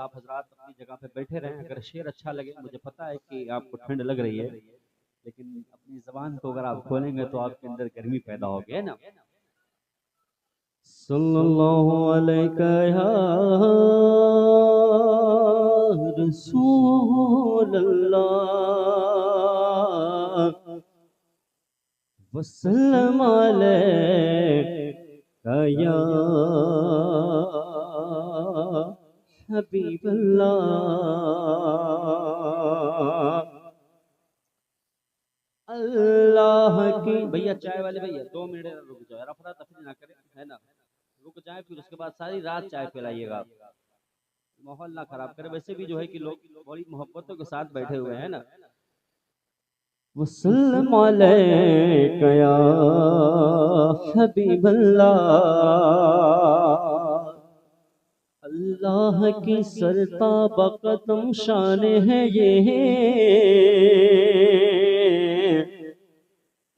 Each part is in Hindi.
आप हजरात अपनी जगह पे बैठे रहें। अगर शेर अच्छा लगे, मुझे पता है कि आपको ठंड लग रही है, लेकिन अपनी जबान को अगर आप खोलेंगे तो आपके अंदर गर्मी पैदा होगी, है ना। सल्लल्लाहु अलैहि या रसूल अल्लाह वसल्लम अलैका या हबीब अल्लाह। अल्लाह की भैया, चाय वाले भैया 2 मिनट रुक जाओ, रफरा तफरी ना करें, है ना। रुक जाए, फिर उसके बाद सारी रात चाय पिलाइएगा आप, माहौल ना खराब करे। वैसे भी जो है कि लोग बड़ी मोहब्बतों के साथ बैठे हुए हैं ना। वसल्लम अलैका या हबीब अल्लाह। अल्लाह की सरताब कदम शान है ये,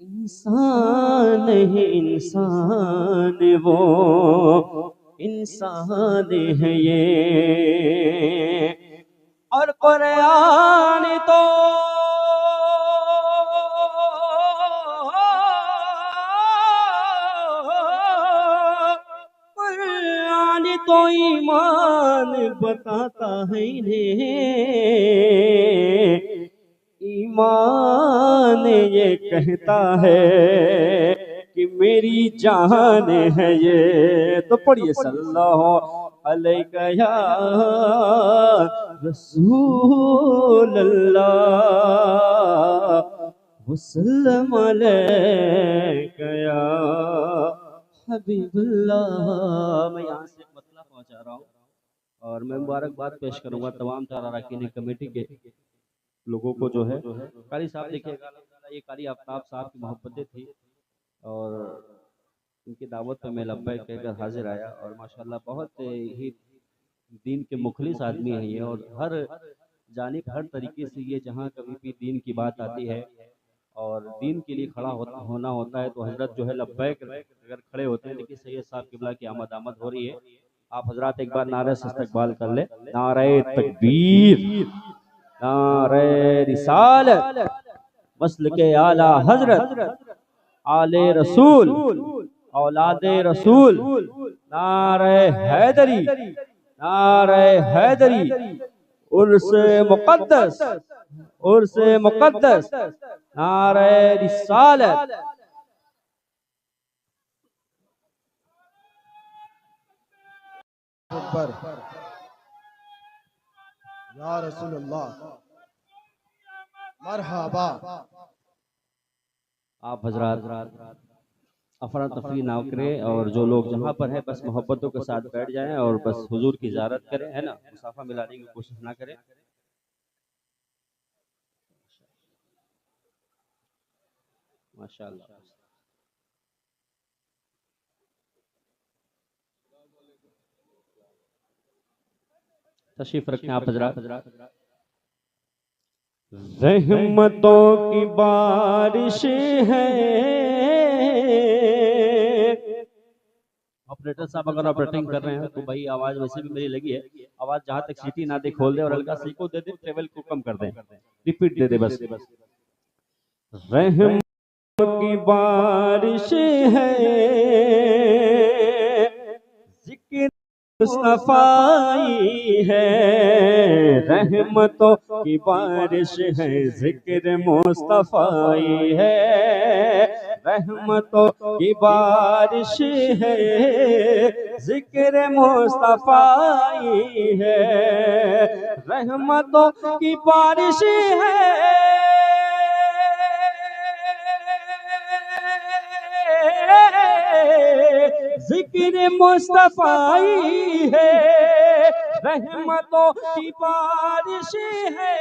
इंसान है इंसान वो, इंसान है ये। और कुरान तो कुरान तो ईमान बताता है इन्हें, ईमान ये कहता है कि मेरी जान है ये। तो पढ़िए सल्लल्लाहु अलैहि या रसूल अल्लाह वसल्लम अलैका या हबीबल्लाह। मैं यहाँ से मतलब पहुँचा रहा हूँ और मैं मुबारकबाद पेश करूँगा तमाम तारा अरकान कमेटी के लोगों को। जो है कारी साहब देखिएगा, ये कारी आफ्ताब साहब की मोहब्बतें थी और इनकी दावत पे मैं लब्बैक कहकर हाजिर आया। और माशाल्लाह बहुत ही दीन के मुखलिस आदमी है ये, और हर जानिब हर तरीके से ये जहाँ कभी भी दीन की बात आती है और दीन के लिए खड़ा होना होता है तो हजरत जो है लब्बैक अगर खड़े होते हैं। देखिए सैयद साहब किबला की आमद आमद हो रही है। आप हजरात एक बार नारे से इस्तकबाल कर ले, नारे तकबीर, नारे रिसालत, मसल के आला हजरत, आले रसूल, औलादे रसूल, नारे हैदरी, नारे हैदरी, उर्स मुक़द्दस, उर्स मुक़द्दस, नारे रिसालत। या रसूल अल्लाह मरहबा। आप हजरात अफरा तफरी ना करें और जो लोग जहाँ पर हैं बस मोहब्बतों के साथ बैठ जाएं और बस हुजूर की ज़ियारत करें, है ना। मुसाफा मिलाने की कोशिश ना करें। माशाअल्लाह। तशरीफ रखें आप हजरात। रहमतों की बारिश है। ऑपरेटर साहब अगर ऑपरेटिंग कर रहे हैं तो भाई आवाज वैसे भी मेरी लगी है, आवाज जहां तक सीटी ना दे खोल दे और हल्का सी को दे दे, ट्रेवल को कम कर दे, रिपीट दे दे बस। रहमत की बारिश है, जिक्र मुस्तफाई है। रहमतों की बारिश है, जिक्र मुस्तफाई है। रहमतों की बारिश है, जिक्र मुस्तफाई है। रहमतों की बारिश है, जिक्र मुस्तफाई है। रहमतों की बारिश है,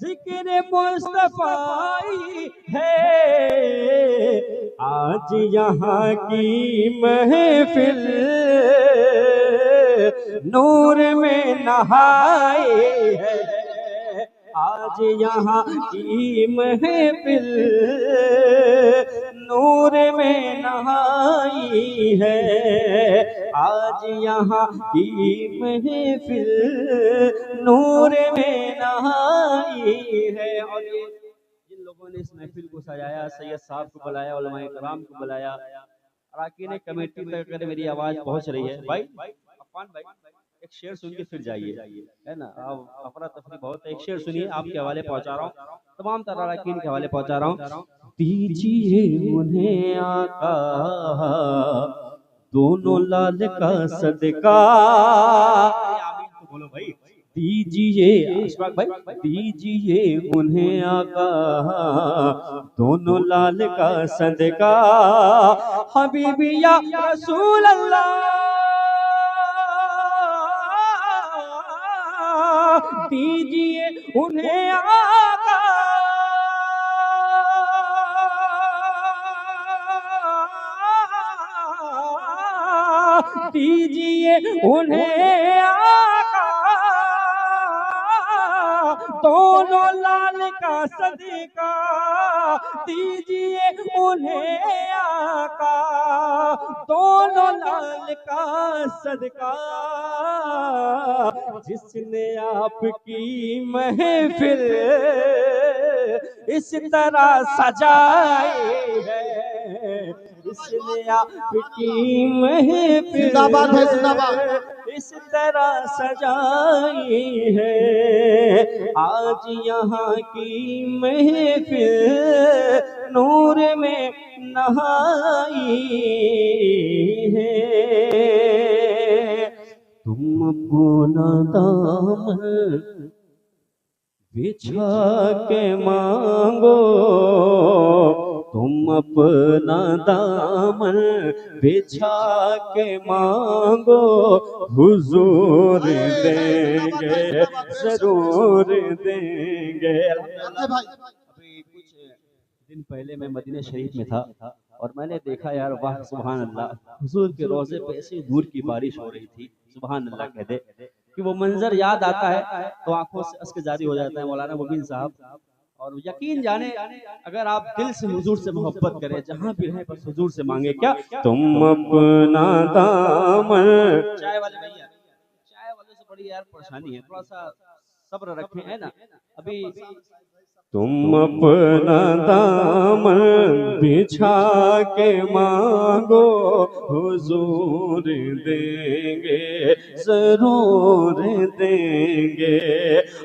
जिक्र मुस्तफाई है। आज यहाँ की महफिल नूर में नहाए है। आज यहाँ की महफिल नूर में नहाई है। आज यहाँ की महफिल नूर में नहाई है। और ये जिन लोगों ने इस महफिल को सजाया, सैयद साहब को बुलाया, उलमाए कराम को बुलाया, अरकान कमेटी तक अगर मेरी आवाज पहुंच रही है, भाई अफान भाई एक शेर सुन के फिर जाइए, है ना। आप अफरा तफरी बहुत है, एक शेर सुनिए, आपके हवाले पहुंचा रहा हूँ, तमाम तरह अरकान के हवाले पहुंचा रहा हूँ। दीजिए उन्हें आका दोनों लाल का सदका, आमीन तो बोलो भाई। दीजिए अशफाक भाई, दीजिए उन्हें आका दोनों लाल का सदका, हबीबी या रसूल अल्लाह, दीजिए उन्हें आका दीजिए उन्हें आका दोनों लाल का सदका, दीजिए उन्हें आका दोनों लाल का सदका, जिसने आपकी महफिल इस तरह सजाई है, इसने आपकी महफिल जिंदाबाद है, जिंदाबाद। इस तरह सजाई है, आज यहाँ की महफिल नूर में नहाई है। तुम अपना दामन बिछा के मांगो, तुम अपना दामन बिछा के मांगो, हुजूर देंगे जरूर देंगे। अभी कुछ दिन पहले मैं मदीना शरीफ में था और मैंने देखा यार, वाह सुभान अल्लाह, हुजूर के रोजे पे ऐसी दूर की बारिश हो रही थी, सुभान अल्लाह कह दे कि वो मंजर याद आता है तो आंखों से अश्क जारी हो जाता है। मौलाना मुबीन साहब, और यकीन जाने अगर आप दिल से हुजूर से मोहब्बत करें, जहाँ भी रहें बस हुजूर से मांगे क्या, तुम अपना दामन, चाय वाले भैया, चाय वाले से बड़ी यार परेशानी है, थोड़ा सा सब्र रखें, है ना। अभी तुम अपना दामन बिछा के मांगो, हुजूर देंगे जरूर देंगे।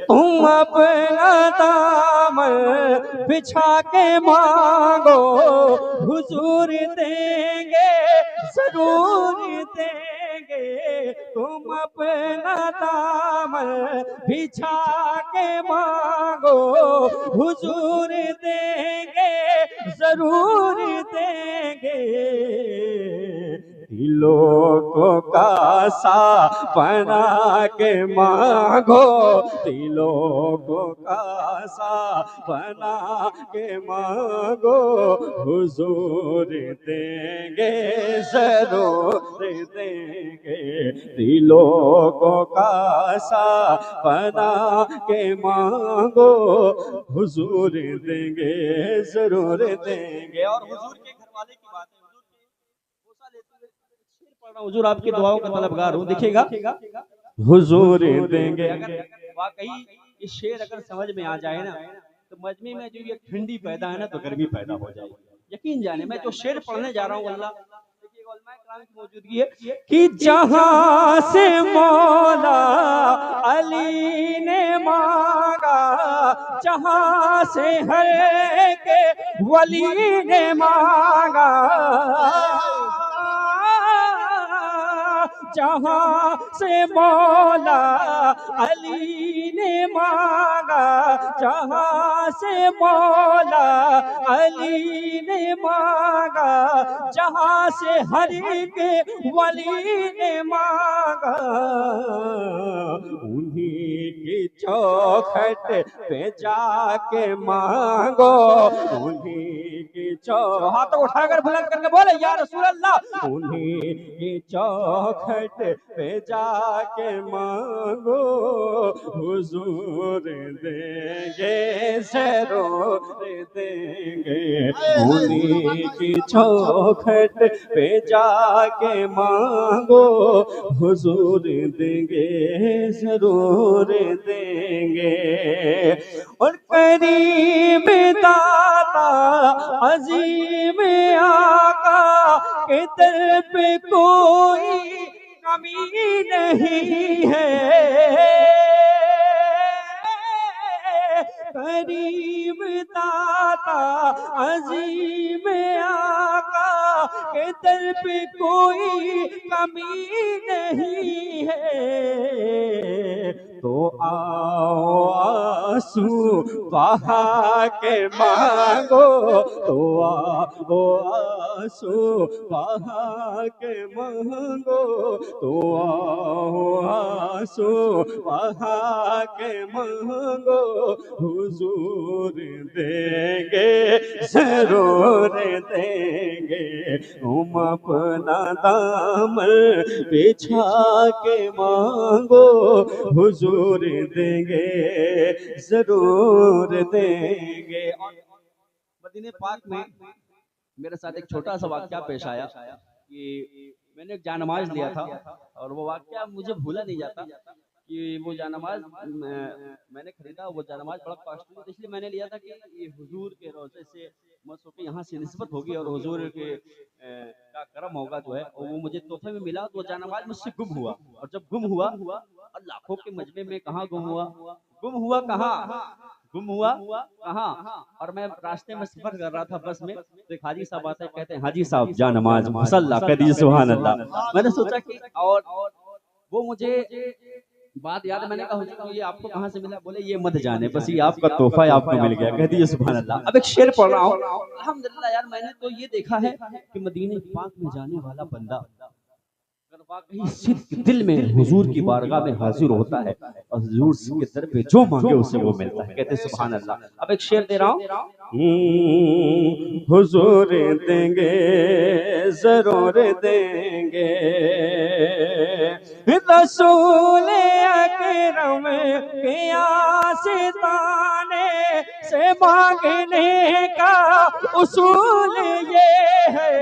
तुम अपना दामन बिछा के मांगो, हुजूर देंगे जरूर देंगे। तुम अपना दामन बिछा के मांगो, हुजूर देंगे जरूर देंगे। दिलों को कासा बना के मांगो, दिलों को कासा बना के मांगो, हुजूर देंगे जरूर देंगे। दिलों को कासा बना के मांगो, हुजूर देंगे जरूर देंगे। और हुजूर के घर वाले की बात है, हुजूर आपकी दुआओं का तलबगार हूँ, दिखेगा हुजूर देंगे। अगर वाकई ये शेर अगर समझ में आ जाए ना, तो मजमे में जो ये ठंडी पैदा है ना, तो गर्मी पैदा हो जाएगी। यकीन जाने मैं जो शेर पढ़ने जा रहा हूँ, अल्लाह देखिएगा उलमाए किराम की मौजूदगी है कि जहां से मौला अली ने मांगा, जहां से हर के वली ने मांगा, जहां से मौला अली ने मांगा, जहां से मौला अली ने मांगा, जहां से हर के वली ने मांगा, उन्हीं की चौखट पे जाके मांगो, उन्हीं की की हाथों उठाकर बुलंद करके बोले या रसूल अल्लाह, उन्हीं की चौखट पे जाके मांगो हुजूर देंगे जरूर देंगे। उन्हीं की चौखट पे जाके मांगो हुजूर देंगे जरूर देंगे। और करीम दाता अजीम आका के दर पे कोई कमी नहीं है। करीम दाता अजीम आका के दर पे कोई कमी नहीं है। तो आओ आंसू बहा के मांगो, तो आओ आंसू बहा के मांगो, तो आओ आंसू बहा के मांगो हुजूर देंगे जरूर देंगे। तुम अपना दामन बिछा के मांगो हुजूर देंगे जरूर देंगे। और मदीने पाक में मेरे साथ एक छोटा सा वाकया पेश आया कि मैंने एक जानमाज लिया था और वो वाकया मुझे भूला नहीं जाता कि वो जानमाज मैंने खरीदा। वो जानमाज बड़ा कॉस्टली था, इसलिए मैंने लिया था कि ये हुजूर के रोज़े से मसो के यहाँ से निस्बत होगी और हुजूर के का करम होगा जो है। और वो मुझे तोहफे में मिला, तो वो जानमाज मुझसे गुम हुआ। और जब गुम हुआ और लाखों के मजमे में कहाँ गुम हुआ, गुम हुआ कहाँ। और मैं रास्ते में सफर कर रहा था बस में, तो एक हाजी साहब आते हैं, कहते हैं हाजी साहब जानमाज मसल्ला कह दीजिए सुभान अल्लाह। मैंने सोचा कि और वो मुझे बात याद है, मैंने कहा हुजूर ये आपको कहाँ से मिला? बोले ये मत जाने, बस ये आपका तोहफा है, आपको मिल गया। कह दीजिए सुभान अल्लाह। अब एक शेर पढ़ रहा हूँ। अल्हम्दुलिल्लाह यार, मैंने तो ये देखा है कि मदीने पाक में जाने वाला बंदा अगर वाकई सिद्क दिल में हुजूर की बारगाह में हाजिर होता है और हुजूर के दर पे जो मांगे उसे वो मिलता है। कहते सुभान अल्लाह। अब एक शेर दे रहा हूँ। हुजूर देंगे जरूर देंगे, रसूल अकरम के आस्ताने से मांगने का उसूल ये है।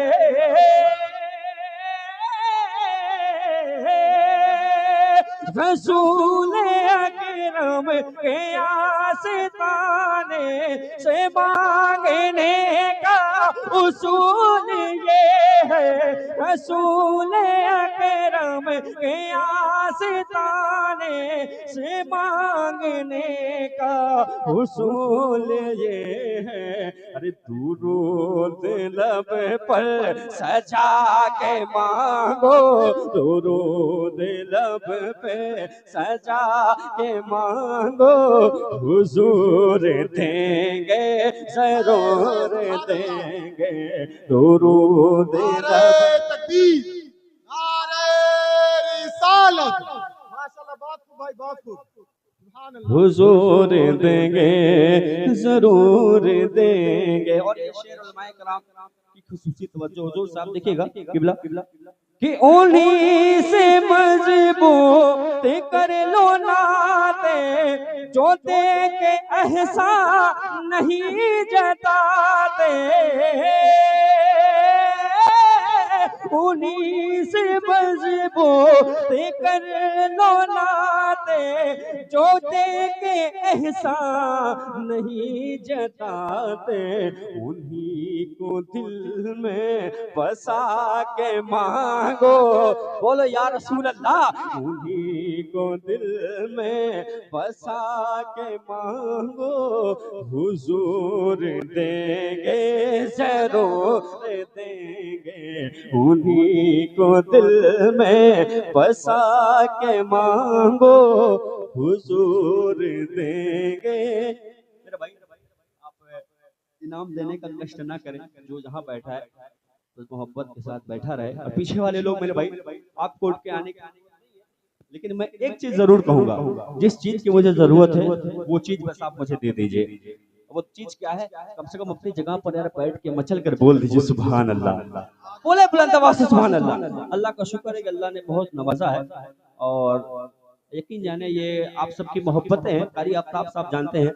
रसूल अकरम के आस्ताने से मांगने का उसूल ये है। रसूल अकरम के आस्ताने से मांगने का उसूल ये है। अरे दुरूद लब पर सजा के मांगो, दुरूद लब पे सजा के मांगो हुजूर देंगे जरूर देंगे। दुरूद लब तकबीर, नारे रिसालत। माशाल्लाह, बहुत खूब भाई, बहुत खूब। सुभान अल्लाह। हुजूर देंगे जरूर देंगे। और ये शेर उलमाए कराम की खुसूसी तवज्जो हुजूर साहब देखिएगा किबला कि उन्हीं से मजबूत कर लो नाते जो दे के एहसान नहीं जताते। उन्हीं से मजबूत कर लो नाते जो दे के एहसान नहीं जताते। उन्हीं को दिल में बसा के मांगो, बोलो या रसूल अल्लाह। उन्हीं को दिल में बसा के मांगो हुजूर देंगे जरूर देंगे। उन्हीं को दिल में बसा के मांगो हुजूर देंगे। मेरे भाई आप इनाम देने का कष्ट ना करें, जो जहाँ बैठा है तो मोहब्बत के साथ बैठा रहे। और पीछे वाले लोग मेरे भाई आप कोर्ट के आने के, लेकिन मैं एक चीज जरूर कहूंगा, जिस चीज की मुझे जरूरत है वो चीज बस आप मुझे दे दीजिए। वो चीज क्या है, कम से कम अपनी जगह पर यार बैठ के मचल कर बोल दीजिए सुभान अल्लाह, बोले बुलंद आवाज से सुभान अल्लाह। अल्लाह का शुक्र है कि अल्लाह ने बहुत नवाजा है। और यकीन जाने ये आप सबकी मोहब्बतें हैं, कारी आफ्ताब साहब जानते हैं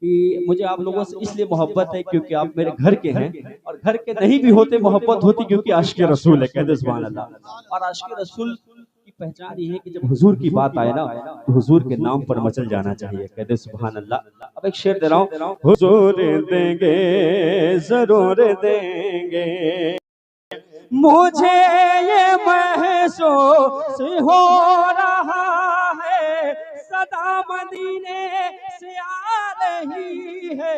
कि मुझे आप लोगों से इसलिए मोहब्बत है क्योंकि आप मेरे घर के हैं, और घर के नहीं भी होते मोहब्बत होती क्योंकि आशिक रसूल है, कहते सुभान अल्लाह। और आशिक रसूल की पहचान ये है कि जब हुजूर की बात आए ना तो हुजूर के नाम पर मचल जाना चाहिए, कहते सुभान अल्लाह। अब एक शेर दे रहा हूँ, हुजूर देंगे जरूर देंगे, मुझे ये महसूस हो रहा है सदा मदीने से आ रही है,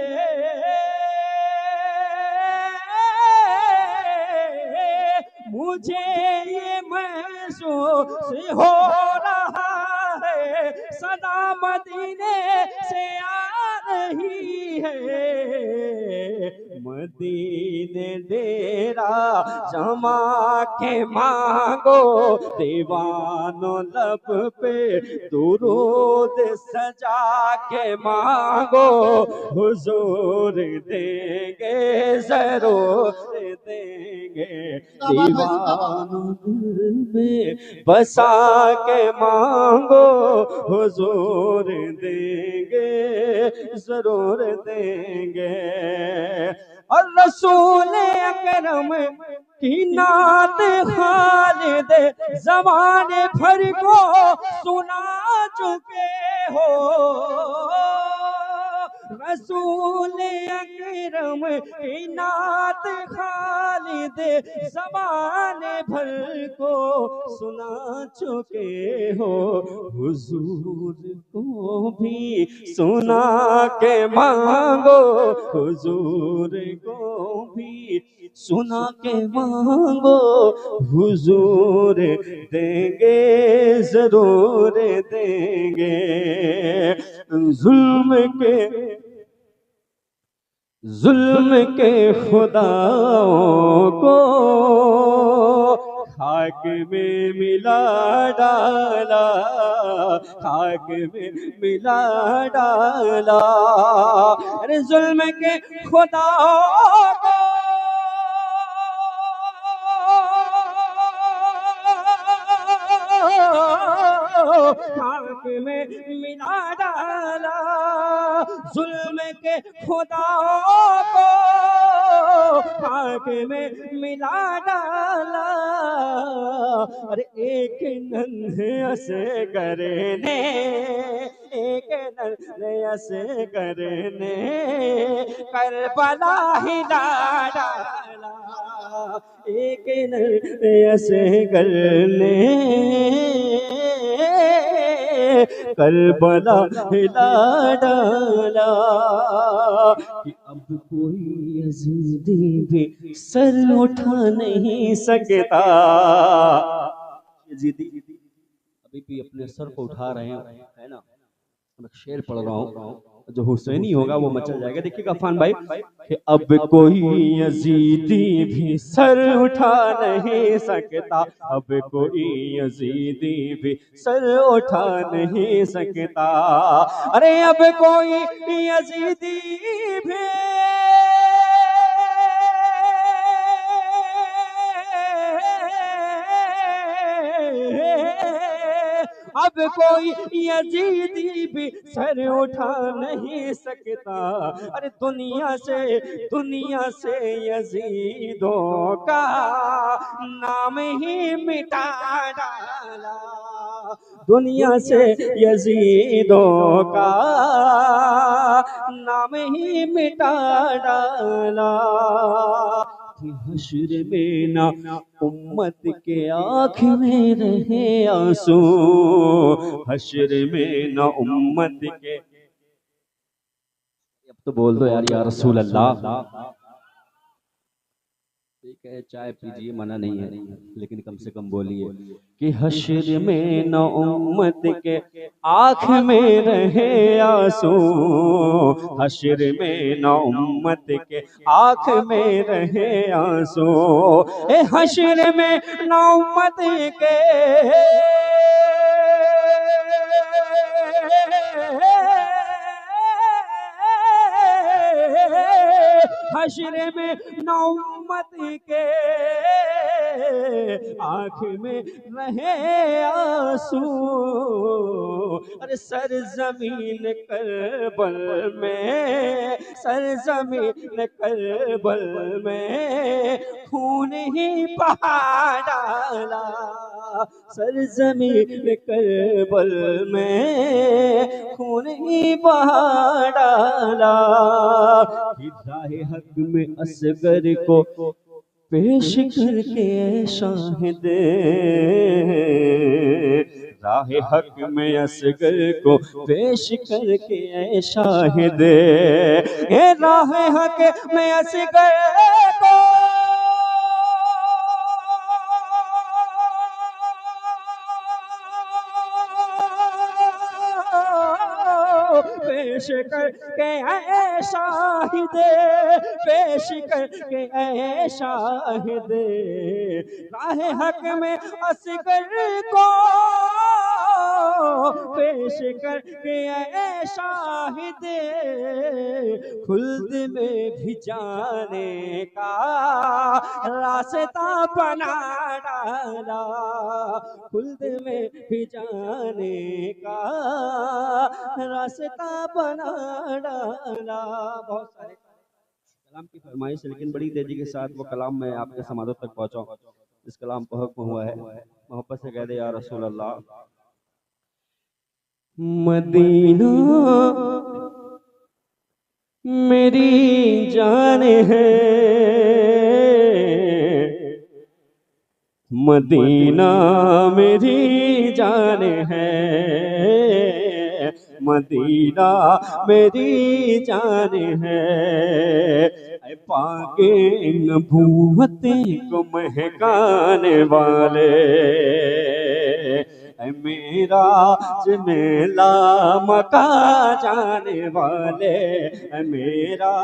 मुझे ये महसूस हो रहा है सदा मदीने से आ रही है, मदीने डेरा जमा के मांगो दीवानों लब पे दुरूद सजा के मांगो, हुजूर देंगे जरूर देंगे, दीवानों में बसा के मांगो, हुजूर देंगे जरूर देंगे। और रसूल अकरम की नात खालिद ज़माने भर को सुना चुके हो, रसूल अकरम की नात खालिद ज़माने भर को सुना चुके हो, हुजूर को भी सुना के मांगो, हुजूर को भी सुना के मांगो, हुजूर देंगे जरूर देंगे। जुल्म के खुदाओं को खाक में मिला डाला, खाक में मिला डाला, अरे जुल्म के खुदाओं को खाक में मिला डाला, जुल्म के खुदाओं को खाक में मिला डाला, अरे एक नन्हे से करने, एक नन्हे से करने करबला हिला डाला, एक नन्हे से करने करबला हिला डाला, कि अब कोई यजीदी भी सर उठा नहीं सकता, यजीदी अभी भी अपने सर को उठा रहे हैं, है ना। मैं शेर पढ़ रहा हूँ, जो हुसैनी होगा वो मचल जाएगा। देखिएगा अफान भाई, कि अब कोई यजीदी भी सर उठा नहीं सकता, अब कोई यजीदी भी सर उठा नहीं सकता, अरे अब कोई यजीदी भी अब कोई यजीदी भी सर उठा नहीं सकता, अरे दुनिया से यजीदों का नाम ही मिटा डाला, दुनिया से यजीदों का नाम ही मिटा डाला, कि हश्र में ना उम्मत के आँख में रहे आंसू, हश्र में ना उम्मत के, अब तो बोल दो यार या रसूल अल्लाह। ठीक है चाय पीजिए, मना नहीं है, लेकिन कम से कम बोलिए कि हश्र में न उम्मत के आँख में रहे आंसू, हश्र में न उम्मत के आँख में रहे आंसू, ए हश्र में न उम्मत के हश्र में नौ उम्मत के आँख में रहे आंसू। अरे सरजमीन करबल में, सरजमीन करबल में खून ही बहा डाला। सरजमीन करबल में खून ही बहा डाला। राहे हक में असगर को पेश करके शाहिद, राहे हक में असगर को पेश करके शाहिद, ये राहे हक में असगर को पेश करके ऐ शाहिद, पेश करके ऐ शाहिद, राहे हक में असगर को पेश करके ऐ शाहिद, खुल्द में भी जाने का रास्ता बना डाला। खुल्द में भी जाने का रास्ता बना डाला। बहुत सारे कलाम की फरमाइश है, लेकिन बड़ी तेजी के साथ वो कलाम मैं आपके समाधों तक पहुंचाऊं। इस कलाम को हुक्म हुआ है, मोहब्बत से कह दे या रसूल अल्लाह। मदीना मेरी जान है, मदीना मेरी जान है, मदीना मेरी जान है। पाके नबूवत को महकाने वाले, मेरा जमेला मका जाने वाले, मेरा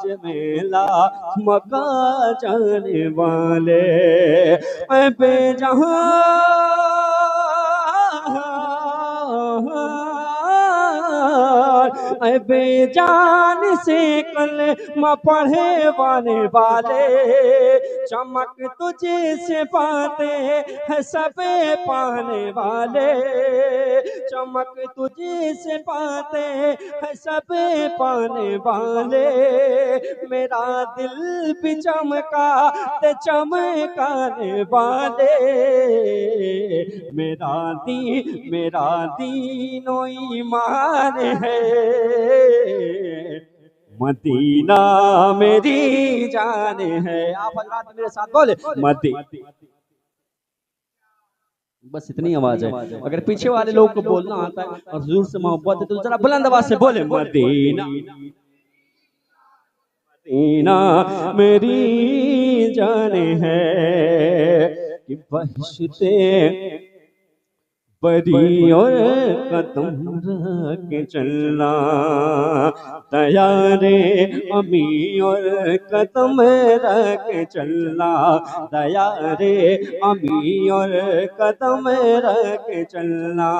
जमेला मका जाने वाले, बेजहां बेजान से कलमा पढ़े वाले, चमक तुझे से पाते हैं सब पाने वाले, चमक तुझे से पाते हैं सब पाने वाले। मेरा दिल भी चमका ते चमकाने वाले, मेरा दीनो ईमान है, मदीना मेरी जान है। आप हजरात मेरे साथ बोले मदीना। बस इतनी आवाज है। अगर पीछे वाले लोग को बोलना आता है और हुजूर से मोहब्बत है तो जरा बुलंद आवाज से बोले मदीना, मदीना मेरी जान है। कि बहिश्ते बड़ी और कदम रख चलना, तैयारे अमी और कदम रख चलना, तैयारे अमी और कदम रख चलना।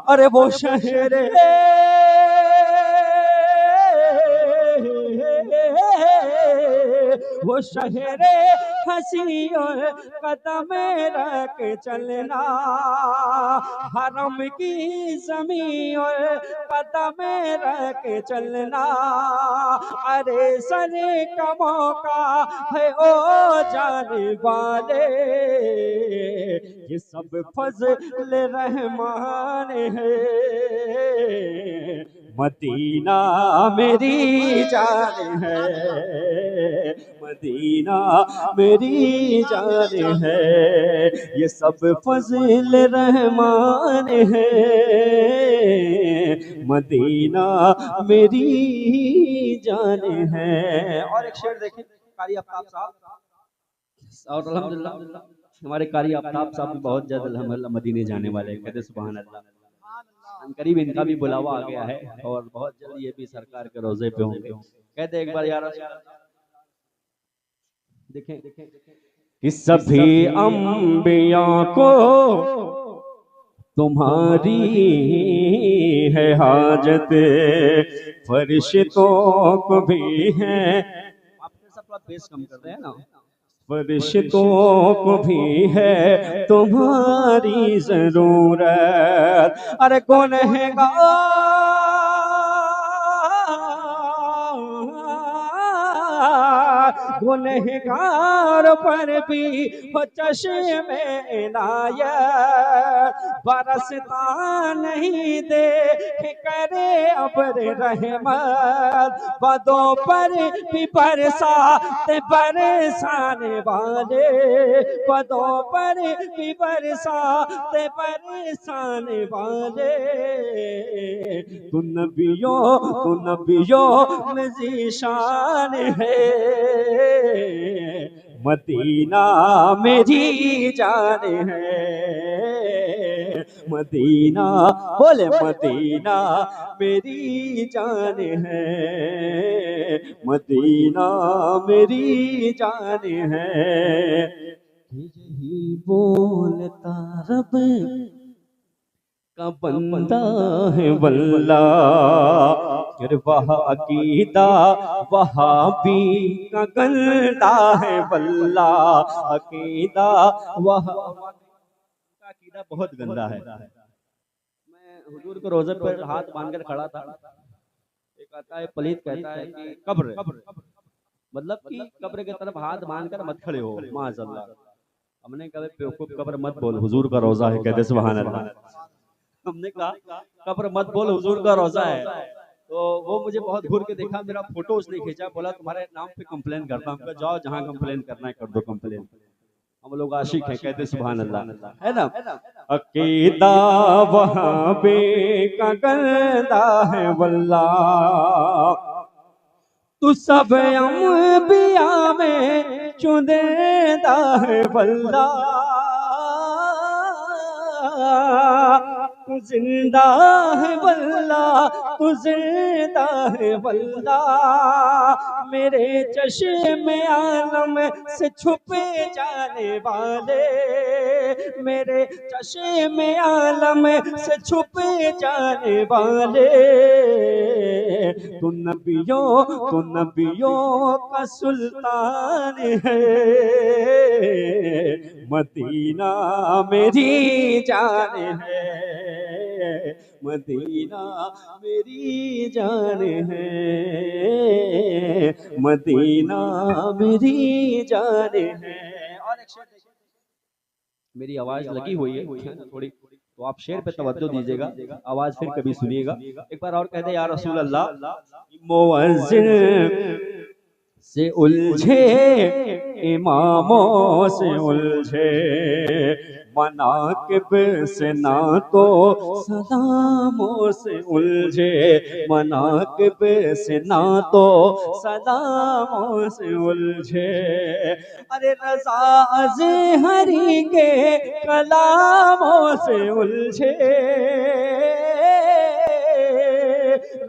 अरे वो शहर वो शहरे हंसी और कदम रख चलना, हरम की ज़मीं और कदम रख चलना। अरे सर का मौका है ओ जाने वाले, ये सब फजल रहमान है, मदीना मेरी जान है, मदीना मेरी जान है। ये सब फजल रहमान है, मदीना मेरी जान है। और एक शेर देखें कारी आफ्ताब साहब, और अल्हम्दुलिल्लाह हमारे कारी आफ्ताब साहब भी बहुत जल्द अल्हम्दुलिल्लाह मदीने जाने वाले हैं। कहते सुभान अल्लाह। करीब इनका भी बुलावा आ गया है और बहुत जल्द ये भी सरकार के रोजे पे होंगे। कहते एक बार यार देखें कि सभी अंबिया को तुम्हारी है हाजत, फरिश्तों को भी है। आप पेश कम कर रहे हैं ना। फरिश्तों को भी है तुम्हारी जरूरत, अरे गुनहगार पर भी हो चश्मे इनायत, बरसता नहीं देख करे अब्र रहमत, बदों पर भी बरसात बरसाने वाले, बदों पर भी बरसात बरसाने वाले। तू नबियों में ज़ीशान है, मदीना मेरी जान है, मदीना बोले मदीना मेरी जान है, मदीना मेरी जान है। यही बोलता रब का बंदा है वल्ला, फिर वह अकीदा वहाबी का गंदा है वल्ला, अकीदा वह अकीदा बहुत गंदा है। मैं हुजूर को रोजे पर हाथ बांधकर खड़ा था, एक आता है पलीत कहता है कि कब्र, मतलब कि कब्र की तरफ हाथ बांधकर मत खड़े हो माज़अल्लाह। हमने कहा बेवकूफ कब्र मत बोल, हुजूर का रोजा है, कहते सुभान अल्लाह। हमने कहा कब्र मत बोल, हुजूर का रोजा है। तो वो मुझे बहुत घूर के देखा, मेरा फोटो उसने खींचा, बोला तुम्हारे नाम पे कंप्लेन करता हूँ। जाओ जहाँ कंप्लेन करना है कर दो कंप्लेन, हम लोग आशिक हैं, कहते सुभान अल्लाह, है ना। अकीदा वहाँ पे का गंदा है वल्ला, तू सब अंबिया में चुनिंदा है वल्ला, तू जिंदा है वल्ला, तू जिंदा है वल्ला, मेरे चश्मे आलम से छुपे जाने वाले, मेरे चश्मे आलम से छुपे जाने वाले। तू नबियों का सुल्तान है, मदीना मेरी जान है, मदीना मेरी जान है, मदीना मेरी जान है। और एक शेर, मेरी आवाज लगी हुई है थोड़ी, तो आप शेर पे तवज्जो दीजिएगा, आवाज फिर कभी सुनिएगा। एक बार और कह दे या रसूल अल्लाह। मुअज्जिन से उलझे इमामों से उलझे, मनाकिब से ना तो सलामों से उलझे, मनाकिब से ना तो सलामों से उलझे, अरे रज़ा अज़हरी के कलामों से उलझे,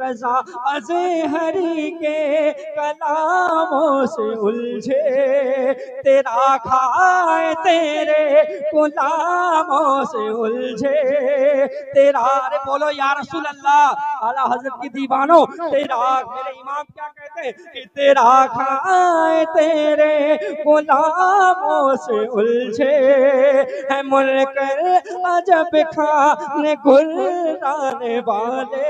रज़ा अज़हरी के कलामों से उलझे, तेरा खाए तेरे गुलामों से उलझे, तेरा, अरे बोलो या रसूल अल्लाह, आला हज़रत की दीवानों, तेरा, मेरे इमाम क्या कहते हैं कि तेरा खाए तेरे गुलामों से उलझे, है मुनकर अजब खाने गुर्राने वाले।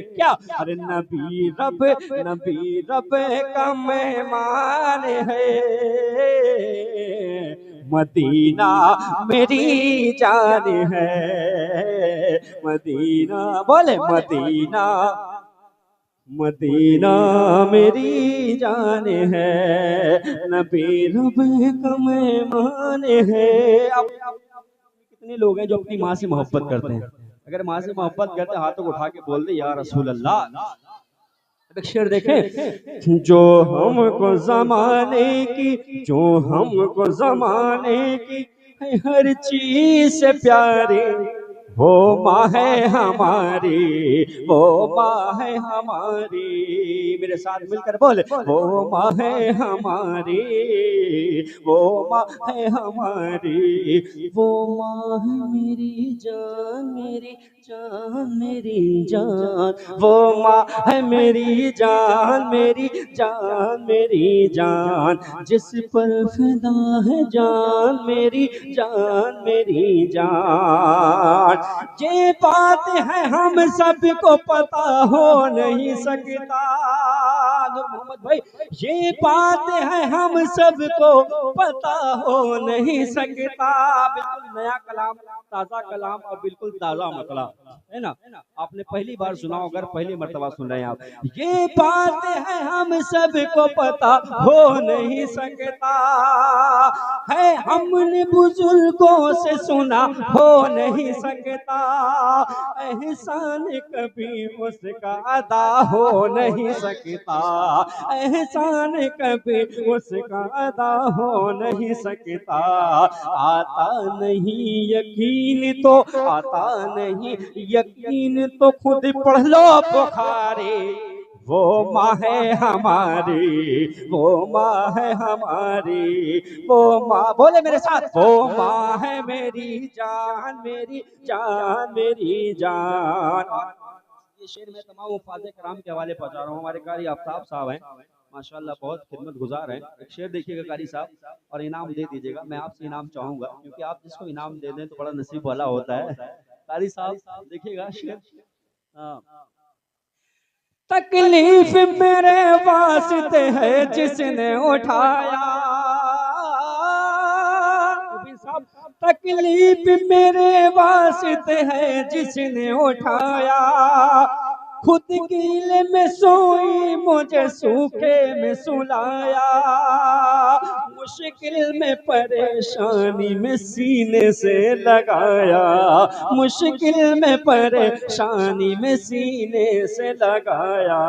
क्या, अरे नबी रब का मेहमान है, मदीना मेरी जान है, मदीना बोले मदीना, मदीना मेरी जान है, नबी रब का मेहमान है। अब कितने लोग हैं जो अपनी माँ से मोहब्बत करते हैं? अगर माँ से मोहब्बत करते हाथों को उठा के बोल दे या रसूल अल्लाह। एक शेर देखे, जो हमको ज़माने की हर चीज से प्यारी, वो माँ है हमारी, वो माँ है हमारी, मेरे साथ मिलकर बोले, वो माँ है हमारी, वो माँ है हमारी, वो माँ है मेरी जान, मेरी जान मेरी जान, वो माँ है मेरी जान मेरी जान मेरी जान, जिस पर फिदा है जान मेरी जान मेरी जान। ये बात है हम सबको पता हो नहीं सकता, मोहम्मद भाई, ये बात है हम सबको पता हो नहीं सकता। बिल्कुल नया कलाम, ताजा कलाम और बिल्कुल ताजा मतलब है ना। आपने पहली बार सुना, अगर पहली मर्तबा सुन रहे हैं आप, ये बात है हम सबको पता हो नहीं सकता है, हमने बुजुर्गों से सुना हो नहीं सकता, एहसान कभी उसका अदा हो नहीं सकता, एहसान कभी उसका अदा हो नहीं सकता। आता नहीं यकीन तो आता नहीं यकीन तो खुद पढ़ लो बुखारी, वो माँ है हमारी, वो माँ है हमारी, वो माँ, बोले मेरे साथ, वो माँ है मेरी जान मेरी जान मेरी जान। और ये शेर में तमाम उफाज़े कराम के हवाले पहुंचा रहा हूँ। हमारे कारी आफ्ताब साहब हैं, माशाल्लाह बहुत खिदमत गुजार हैं। एक शेर देखिएगा कारी साहब और इनाम दे दीजिएगा। मैं आपसे इनाम चाहूंगा, क्योंकि आप जिसको इनाम दे दें तो बड़ा नसीब वाला होता है। कारी साहब देखिएगा शेर। हाँ, तकलीफ मेरे वास्ते है जिसने उठाया, तकलीफ मेरे वास्ते है जिसने उठाया, खुद गीले में सोई मुझे सूखे में सुलाया, मुश्किल में परेशानी में सीने से लगाया, मुश्किल में परेशानी में सीने से लगाया,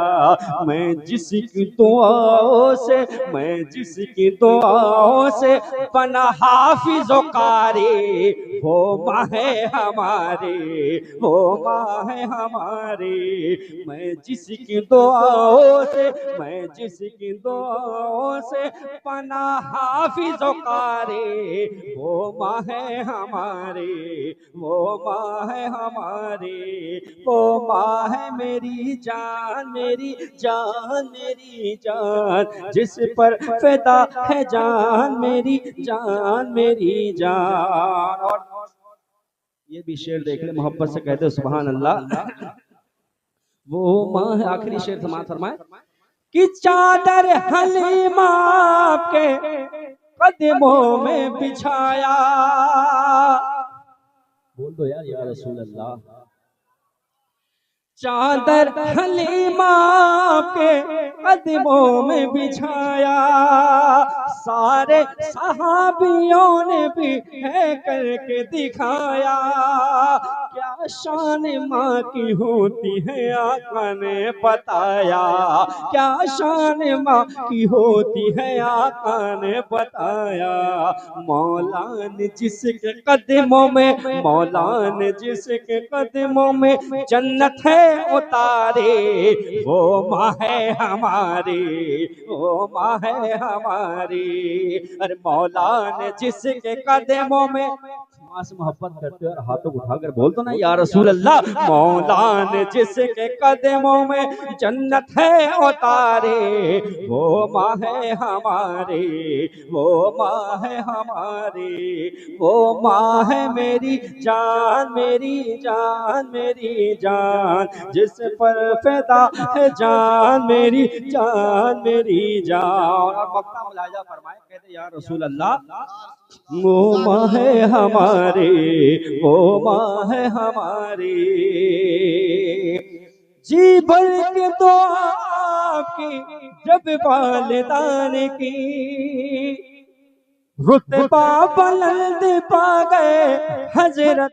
मैं जिसकी दुआओं से, मैं जिसकी दुआओं से बना हाफिज़ो कारी, वो माँ है हमारी, वो माँ है हमारी, मैं जिसकी दुआओं से, मैं जिसकी दुआओं से बना हाफिज़ो कारी, वो माँ है हमारी, वो माँ है हमारी, वो माँ है मेरी जान मेरी जान मेरी जान, जिस पर फिदा है जान मेरी जान मेरी जान। और ये भी शेर देख ले, मोहब्बत से कहते सुभान अल्लाह। वो माँ है, आखिरी शेर समाज फरमाए कि चादर हलीमा के कदमों में बिछाया, बोल दो यार या रसूल अल्लाह। चादर हलीमा के कदमों में बिछाया, सारे सहाबियों ने भी है करके दिखाया, क्या शान माँ की होती है आका ने बताया, क्या शान माँ की होती है आका ने बताया, मौला ने जिसके कदमों में, मौला ने जिसके कदमों में जन्नत है उतारे, वो माँ है हमारी, वो माँ है हमारी। अरे मौला ने जिसके कदमों में, माँ से मोहब्बत करते हो और हाथों उठाकर बोल दो ना या रसूल अल्लाह। मौला ने जिसके कदमों में जन्नत है उतारे, वो माँ है हमारी, वो माँ है हमारी, वो माँ है मेरी जान मेरी जान मेरी जान, जिस पर फिदा है जान मेरी जान मेरी जान। और मक्ता मुलाजा फरमाए, कहते या रसूल अल्लाह, वो माँ है हमारी, वो माँ है हमारी, जी भर के दुआ की जब वालिदान की, रुतबा बुलंद पा गए हजरत